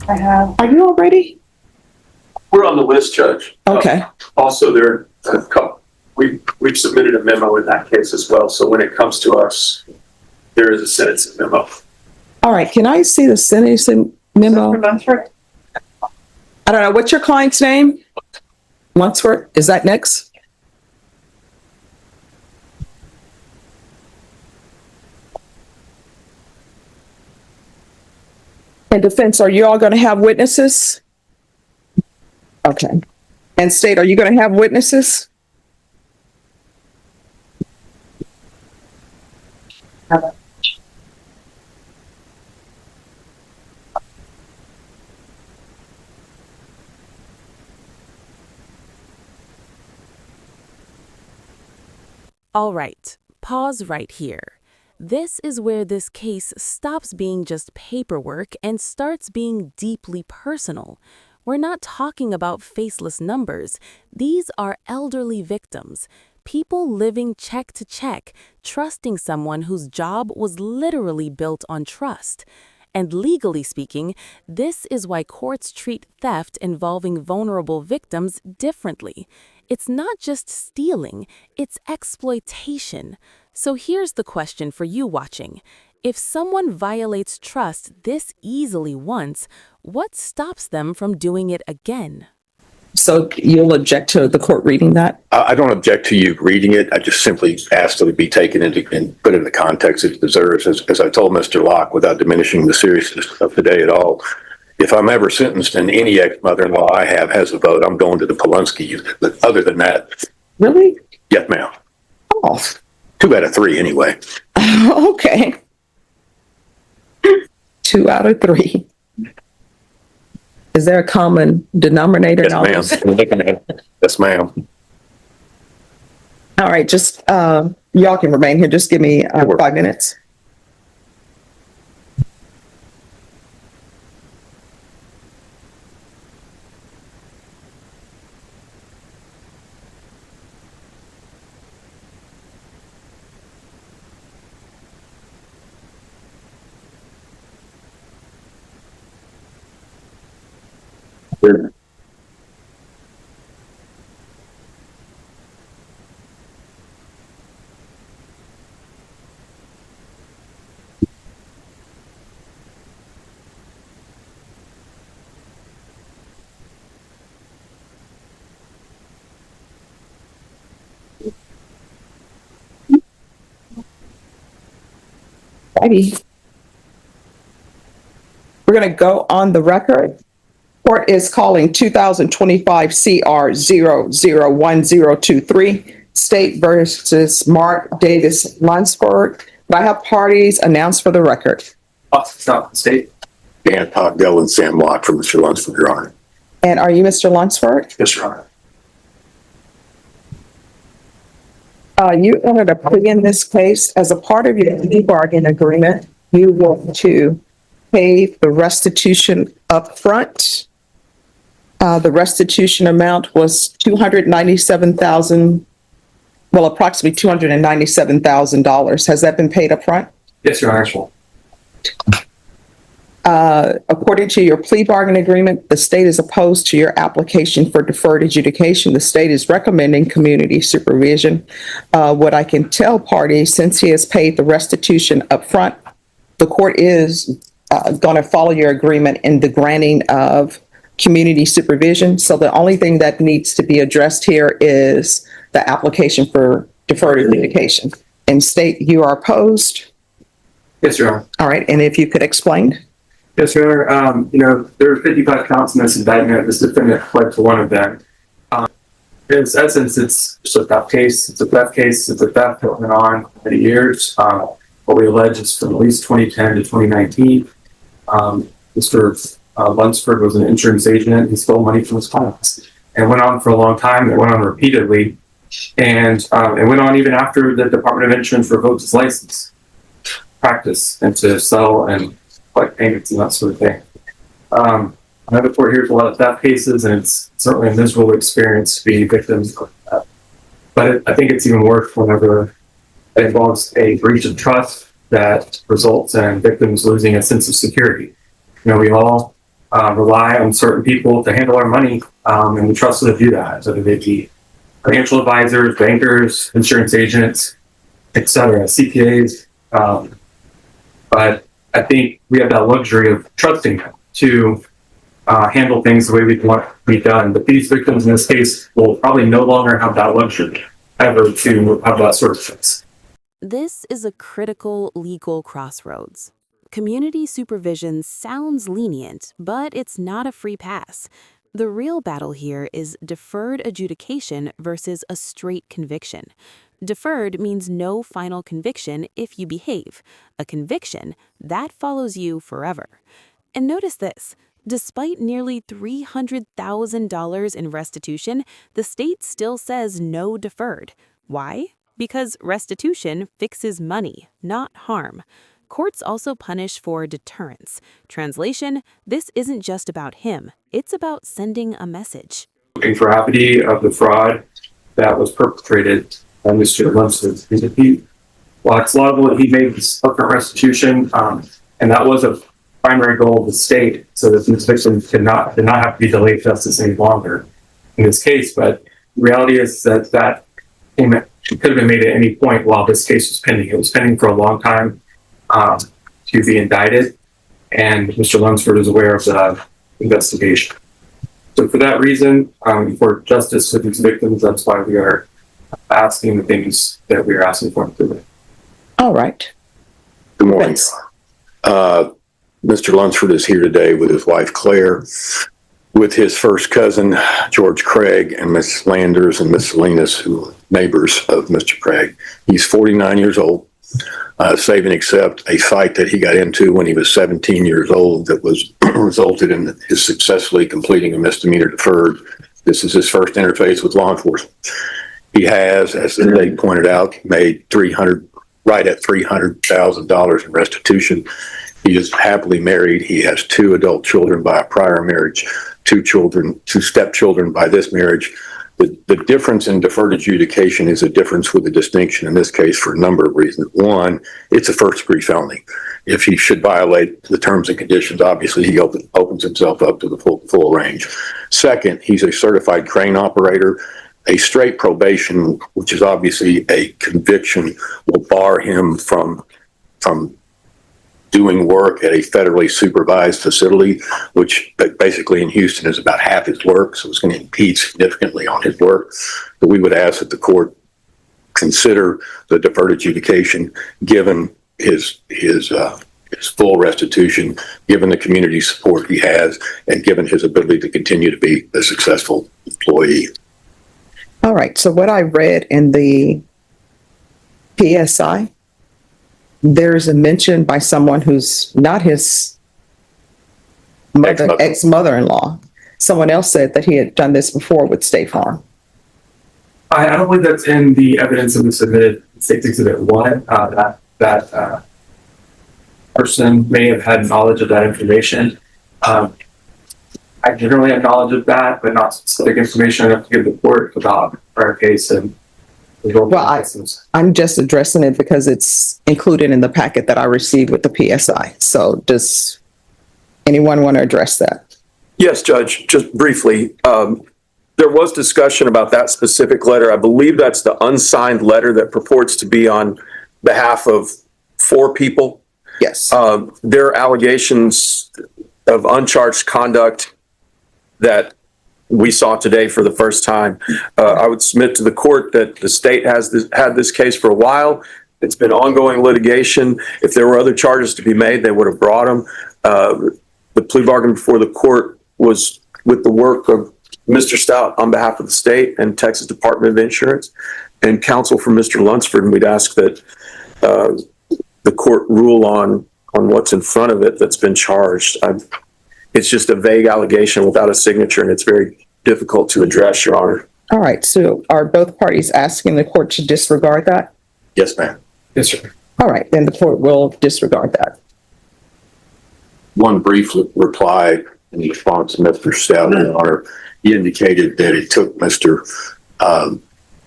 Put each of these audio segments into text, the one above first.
I have. Are you all ready? We're on the list, Judge. Okay. Also, we've submitted a memo in that case as well. So when it comes to us, there is a sentencing memo. All right. Can I see the sentencing memo? Lunsford? I don't know. What's your client's name? Lunsford? Is that next? And defense, are you all going to have witnesses? Okay. And state, are you going to have witnesses? All right, pause right here. This is where this case stops being just paperwork and starts being deeply personal. We're not talking about faceless numbers. These are elderly victims, people living check to check, trusting someone whose job was literally built on trust. And legally speaking, this is why courts treat theft involving vulnerable victims differently. It's not just stealing, it's exploitation. So here's the question for you watching. If someone violates trust this easily once, what stops them from doing it again? So you'll object to the court reading that? I don't object to you reading it. I just simply ask that it be taken into and put in the context it deserves. As I told Mr. Locke, without diminishing the seriousness of today at all, if I'm ever sentenced and any ex-mother-in-law I have has a vote, I'm going to the Polunsky unit. But other than that, Really? yes, ma'am. Oh, 2 out of 3 anyway. okay. 2 out of 3. Is there a common denominator? Yes, ma'am. Yes, ma'am. All right, just y'all can remain here. Just give me 5 minutes. Sure. Righty. We're going to go on the record. Court is calling 2025 CR 001023, State versus Mark Davis Lunsford. But I have parties announced for the record. Stop the state. Dan Togdell and Sam Locke from Mr. Lunsford, Your Honor. And are you Mr. Lunsford? Yes, Your Honor. You entered a plea in this case. As a part of your plea bargain agreement, you will to pay the restitution up front. The restitution amount was $297,000, well, approximately $297,000. Has that been paid up front? Yes, Your Honor. According to your plea bargain agreement, the state is opposed to your application for deferred adjudication. The state is recommending community supervision. What I can tell parties, since he has paid the restitution up front, the court is going to follow your agreement in the granting of community supervision. So the only thing that needs to be addressed here is the application for deferred adjudication. And state, you are opposed? Yes, Your Honor. All right, and if you could explain? Yes, Your Honor. There are 55 counts in this indictment. This defendant pled to one of them. In its essence, it's just a theft case. It's a theft case. It's a theft that went on for many years. What we allege is from at least 2010 to 2019. Mr. Lunsford was an insurance agent. He stole money from his clients. And it went on for a long time. It went on repeatedly. And it went on even after the Department of Insurance revoked his license practice and to sell and collect payments and that sort of thing. I know the court hears a lot of theft cases, and it's certainly a miserable experience to be victims of that. But I think it's even worse whenever it involves a breach of trust that results in victims losing a sense of security. We all rely on certain people to handle our money, and we trust them to do that. So they be financial advisors, bankers, insurance agents, etc., CPAs. But I think we have that luxury of trusting them to handle things the way we want to be done. But these victims in this case will probably no longer have that luxury ever to have that sort of fix. This is a critical legal crossroads. Community supervision sounds lenient, but it's not a free pass. The real battle here is deferred adjudication versus a straight conviction. Deferred means no final conviction if you behave. A conviction, that follows you forever. And notice this. Despite nearly $300,000 in restitution, the state still says no deferred. Why? Because restitution fixes money, not harm. Courts also punish for deterrence. Translation, this isn't just about him. It's about sending a message. Looking for rapidity of the fraud that was perpetrated by Mr. Lunsford. While it's laudable that he made this upfront restitution, and that was a primary goal of the state, so that these victims did not have to be delayed justice any longer in this case. But the reality is that payment could have been made at any point while this case was pending. It was pending for a long time to be indicted, and Mr. Lunsford is aware of the investigation. So for that reason, for justice for these victims, that's why we are asking the things that we are asking for today. All right. Good morning. Thanks. Mr. Lunsford is here today with his wife, Claire, with his first cousin, George Craig, and Miss Landers and Miss Salinas, who are neighbors of Mr. Craig. He's 49 years old, save and except a fight that he got into when he was 17 years old that was resulted in his successfully completing a misdemeanor deferred. This is his first interface with law enforcement. He has, as the state pointed out, made right at $300,000 in restitution. He is happily married. He has 2 adult children by a prior marriage, 2 stepchildren by this marriage. The difference in deferred adjudication is a difference with a distinction in this case for a number of reasons. One, it's a first-degree felony. If he should violate the terms and conditions, obviously he opens himself up to the full range. Second, he's a certified crane operator. A straight probation, which is obviously a conviction, will bar him from doing work at a federally supervised facility, which basically in Houston is about half his work, so it's going to impede significantly on his work. But we would ask that the court consider the deferred adjudication, given his full restitution, given the community support he has, and given his ability to continue to be a successful employee. All right. So what I read in the PSI, there's a mention by someone who's not his ex-mother-in-law. Someone else said that he had done this before with State Farm. I don't believe that's in the evidence of the submitted State Exhibit 1. That person may have had knowledge of that information. I generally have knowledge of that, but not specific information enough to give the court about our case and the role of systems. I'm just addressing it because it's included in the packet that I received with the PSI. So does anyone want to address that? Yes, Judge, just briefly. There was discussion about that specific letter. I believe that's the unsigned letter that purports to be on behalf of 4 people. Yes. There are allegations of uncharged conduct that we saw today for the first time. I would submit to the court that the state has had this case for a while. It's been ongoing litigation. If there were other charges to be made, they would have brought them. The plea bargain before the court was with the work of Mr. Stout on behalf of the state and Texas Department of Insurance and counsel for Mr. Lunsford. And we'd ask that the court rule on what's in front of it that's been charged. It's just a vague allegation without a signature, and it's very difficult to address, Your Honor. All right. So are both parties asking the court to disregard that? Yes, ma'am. Yes, sir. All right. Then the court will disregard that. One brief reply in response to Mr. Stout, Your Honor. He indicated that it took Mr.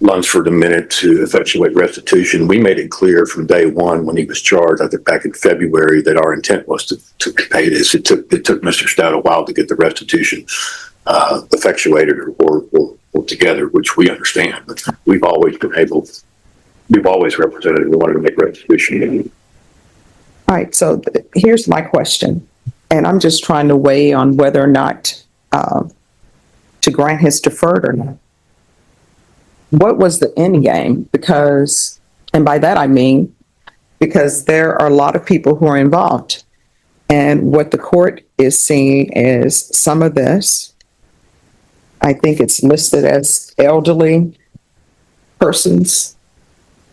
Lunsford a minute to effectuate restitution. We made it clear from day one when he was charged, I think back in February, that our intent was to pay this. It took Mr. Stout a while to get the restitution effectuated or together, which we understand. But we've always represented, we wanted to make restitution. All right, so here's my question, and I'm just trying to weigh on whether or not to grant his deferred or not. What was the end game? Because, and by that I mean, because there are a lot of people who are involved. And what the court is seeing is some of this, I think it's listed as elderly persons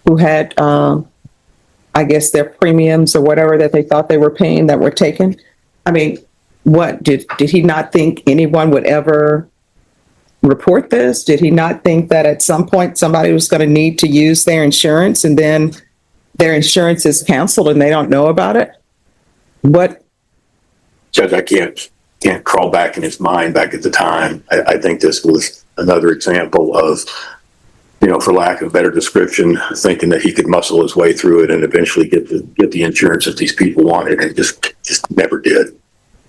who had, I guess, their premiums or whatever that they thought they were paying that were taken. I mean, what, did he not think anyone would ever report this? Did he not think that at some point somebody was going to need to use their insurance and then their insurance is canceled and they don't know about it? What? Judge, I can't crawl back in his mind back at the time. I think this was another example of, for lack of better description, thinking that he could muscle his way through it and eventually get the insurance that these people wanted, and just never did.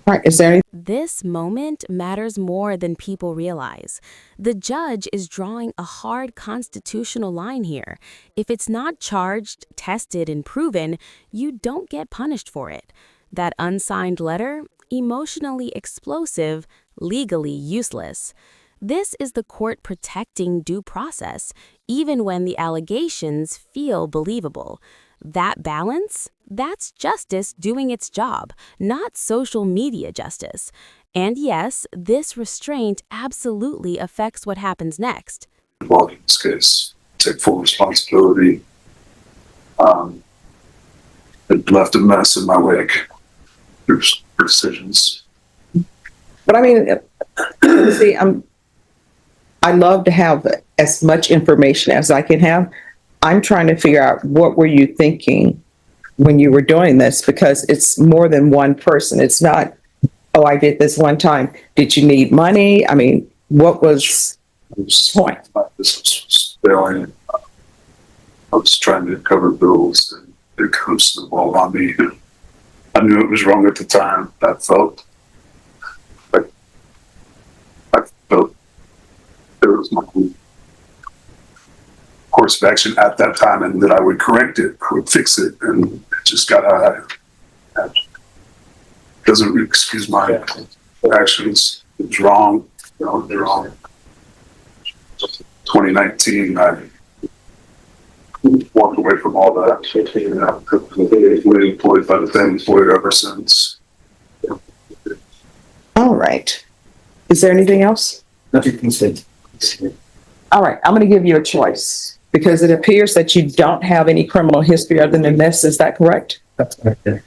Right. Is there any? This moment matters more than people realize. The judge is drawing a hard constitutional line here. If it's not charged, tested, and proven, you don't get punished for it. That unsigned letter, emotionally explosive, legally useless. This is the court protecting due process, even when the allegations feel believable. That balance, that's justice doing its job, not social media justice. And yes, this restraint absolutely affects what happens next. Well, in this case, take full responsibility. It left a mess in my wake through decisions. But I mean, see, I love to have as much information as I can have. I'm trying to figure out, what were you thinking when you were doing this? Because it's more than one person. It's not, oh, I did this one time. Did you need money? I mean, what was the point? This was failing. I was trying to cover bills, and it comes to the ball on me. I knew it was wrong at the time. I felt there was my course of action at that time, and that I would correct it, I would fix it, and it just got out of hand. Doesn't excuse my actions. It was wrong. It was wrong. 2019, I walked away from all that. Been employed by the same employer ever since. All right. Is there anything else? Nothing can say. All right. I'm going to give you a choice because it appears that you don't have any criminal history other than this. Is that correct? That's correct. Yeah.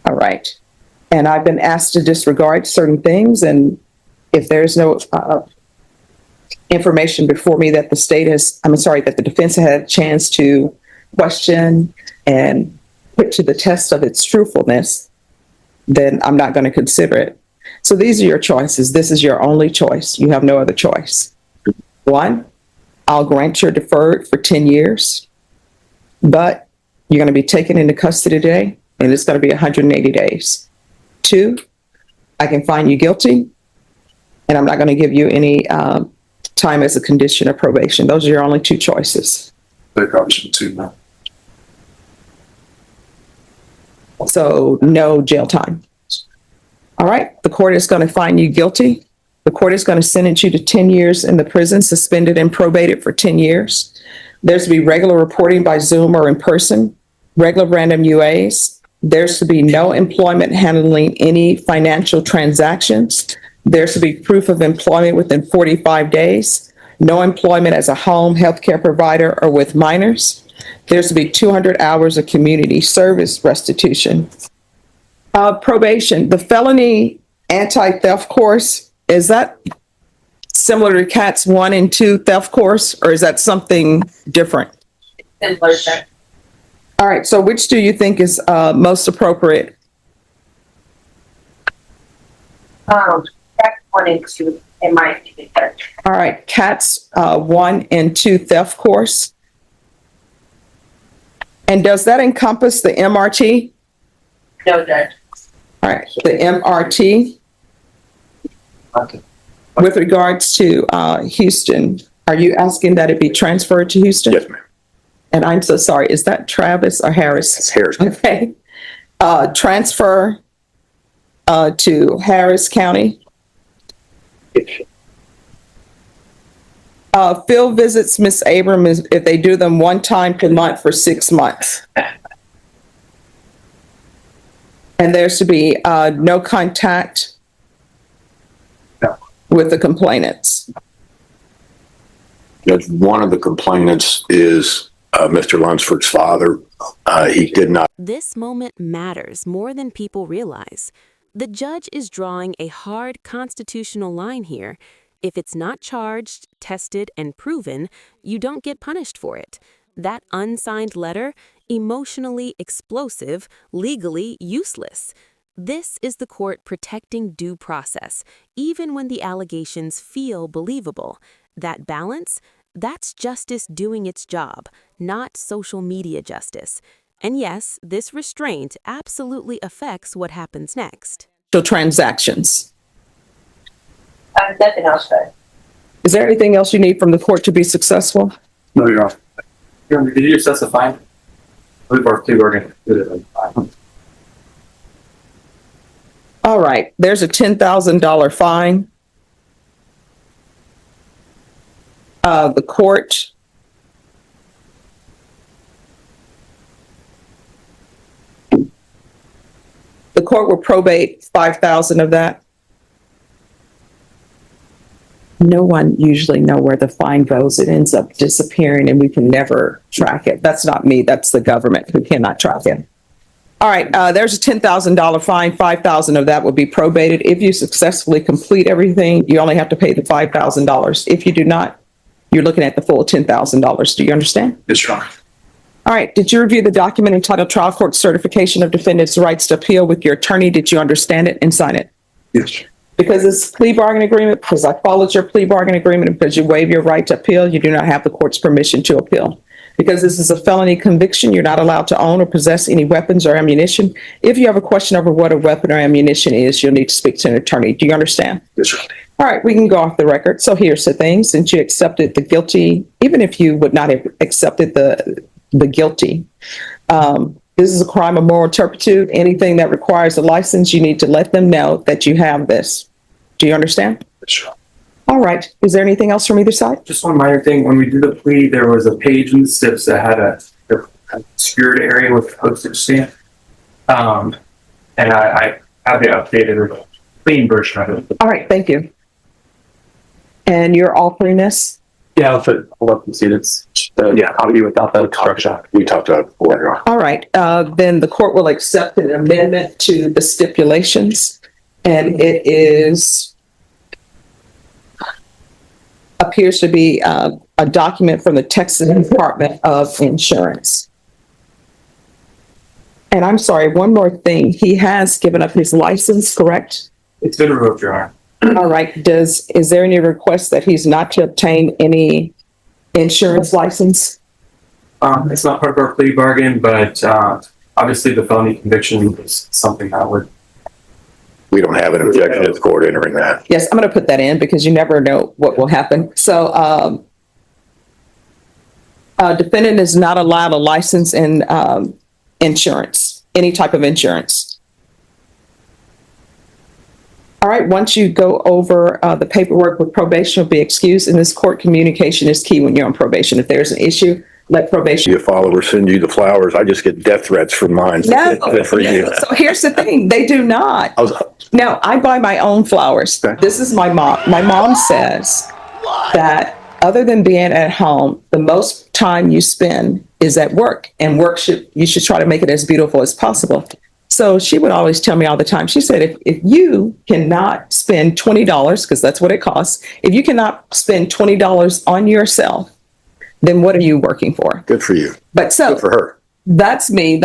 All right. And I've been asked to disregard certain things. And if there's no information before me that that the defense had a chance to question and put to the test of its truthfulness, then I'm not going to consider it. So these are your choices. This is your only choice. You have no other choice. 1, I'll grant your deferred for 10 years, but you're going to be taken into custody today, and it's going to be 180 days. 2, I can find you guilty, and I'm not going to give you any time as a condition of probation. Those are your only 2 choices. Take option 2 now. So no jail time. All right. The court is going to find you guilty. The court is going to sentence you to 10 years in the prison, suspended and probated for 10 years. There's to be regular reporting by Zoom or in person, regular random UAs. There's to be no employment handling any financial transactions. There's to be proof of employment within 45 days. No employment as a home healthcare provider or with minors. There's to be 200 hours of community service restitution. Probation, the felony anti-theft course, is that similar to CAT's 1 and 2 theft course, or is that something different? Similar to. All right, so which do you think is most appropriate? CAT 1 and 2 It might be better. All right, CATS 1 and 2 theft course. And does that encompass the MRT? No, Judge. All right, the MRT with regards to Houston, are you asking that it be transferred to Houston? Yes, ma'am. And I'm so sorry, is that Travis or Harris? It's Harris. Okay. Transfer to Harris County. Field visits, Ms. Abram, is if they do them one time per month for 6 months. And there's to be no contact with the complainants. Judge, one of the complainants is Mr. Lunsford's father. He did not. This moment matters more than people realize. The judge is drawing a hard constitutional line here. If it's not charged, tested, and proven, you don't get punished for it. That unsigned letter, emotionally explosive, legally useless. This is the court protecting due process, even when the allegations feel believable. That balance, that's justice doing its job, not social media justice. And yes, this restraint absolutely affects what happens next. Transactions. Nothing else, Judge. Is there anything else you need from the court to be successful? No, Your Honor. Did you assess a fine? I believe our plea bargain did it. All right, there's a $10,000 fine. The court will probate 5,000 of that. No one usually know where the fine goes. It ends up disappearing and we can never track it. That's not me, that's the government who cannot track it. All right, there's a $10,000 fine. 5,000 of that would be probated. If you successfully complete everything, you only have to pay the $5,000. If you do not, you're looking at the full $10,000. Do you understand? Yes, Your Honor. All right, did you review the document entitled Trial Court Certification of Defendant's Rights to Appeal with your attorney? Did you understand it and sign it? Yes. Because this plea bargain agreement, because I followed your plea bargain agreement, and because you waive your right to appeal, you do not have the court's permission to appeal. Because this is a felony conviction, you're not allowed to own or possess any weapons or ammunition. If you have a question over what a weapon or ammunition is, you'll need to speak to an attorney. Do you understand? Yes, Your Honor. All right, we can go off the record. So here's the thing, since you accepted the guilty, even if you would not have accepted the guilty, this is a crime of moral turpitude. Anything that requires a license, you need to let them know that you have this. Do you understand? Yes, Your Honor. All right. Is there anything else from either side? Just one minor thing. When we did the plea, there was a page in the SIPs that had a secured area with postage stamp. And I have the updated or clean version of it. All right. Thank you. And you're offering this? Yeah, I'll let them see it's copy without the structure. We talked about it before, Your Honor. All right. Then the court will accept an amendment to the stipulations, and it appears to be a document from the Texas Department of Insurance. And I'm sorry, one more thing. He has given up his license, correct? It's been revoked, Your Honor. All right. Is there any request that he's not to obtain any insurance license? It's not part of our plea bargain, but obviously the felony conviction is something that would. We don't have an objection to the court entering that. Yes, I'm going to put that in because you never know what will happen. So, defendant is not allowed a license in insurance, any type of insurance. All right, once you go over the paperwork with probation, will be excused. In this court, communication is key when you're on probation. If there's an issue, let probation. Your followers send you the flowers. I just get death threats from mine. No. For you. So here's the thing, they do not. No, I buy my own flowers. Okay. This is my mom. My mom says that other than being at home, the most time you spend is at work, and you should try to make it as beautiful as possible. So she would always tell me all the time, she said, if you cannot spend $20, because that's what it costs, if you cannot spend $20 on yourself, then what are you working for? Good for you. But so Good for her. that's me.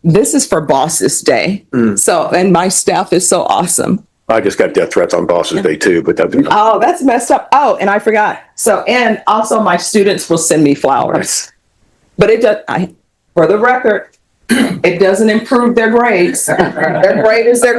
This is for Bosses Day. So, and my staff is so awesome. I just got death threats on Boss's Day too, but that didn't. Oh, that's messed up. Oh, and I forgot. So, and also my students will send me flowers. But it does, for the record, it doesn't improve their grades. Their grade is their